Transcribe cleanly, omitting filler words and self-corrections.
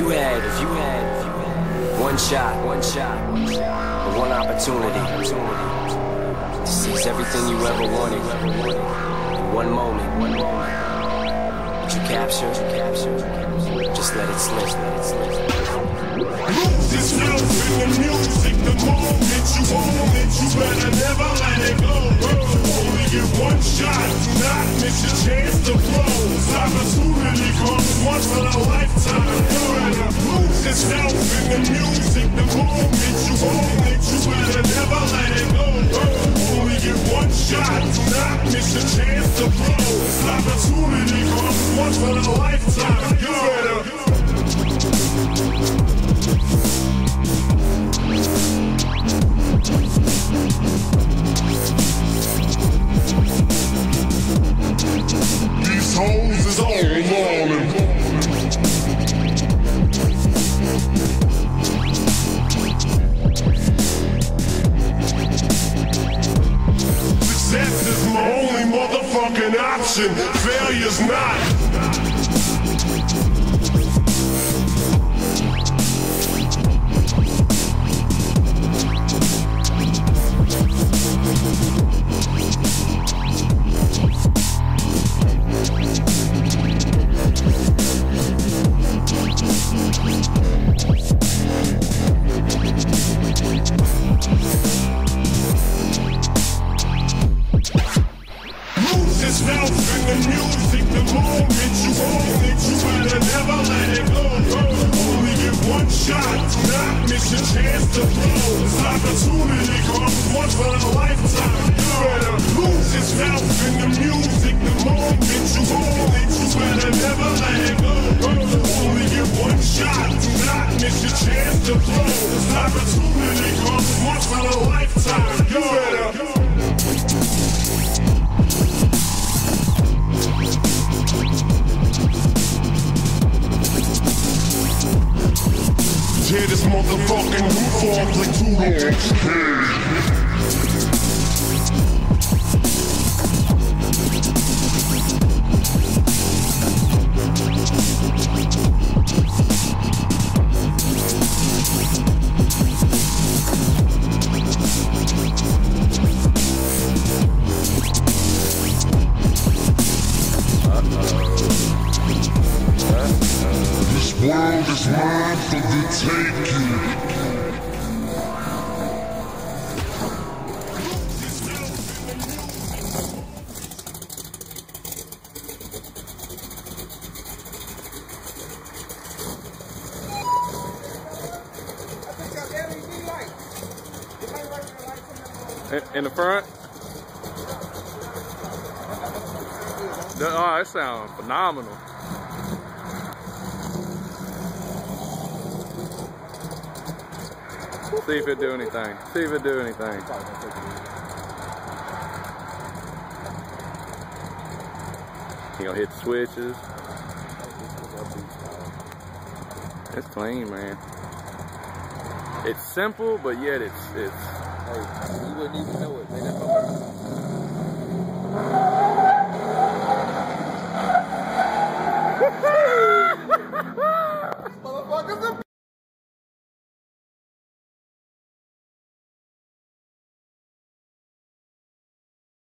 you had one shot, or one opportunity to seize everything you ever wanted in one moment, but you captured, just let it slip, Lose yourself in the music, the moment you own it, you better never let it go. Only get one shot, do not miss your chance to blow. This opportunity comes once in a lifetime. You better lose yourself in the music, the moment you own it, you better never let it go. Only get one shot, do not miss your chance to blow. This opportunity comes once in a lifetime. You better. These hoes is all morning. Success is my only motherfucking option. Failure's not. Yourself in the music, the moment you own it, you better never let it go. Only get one shot, do not miss your chance to blow. This opportunity comes once in a lifetime. You better lose yourself in the music, the moment you own it, you better never let it go. Only get one shot, do not miss your chance to blow. This opportunity comes once in a lifetime. You better. Tear this motherfucking roof off like 2 dogs. This world is mine for the taking. In the front? Oh, that sounds phenomenal. See if it do anything. See if it do anything. You gonna hit the switches. It's clean, man. It's simple, but yet it's. Hey, you wouldn't even know it, man.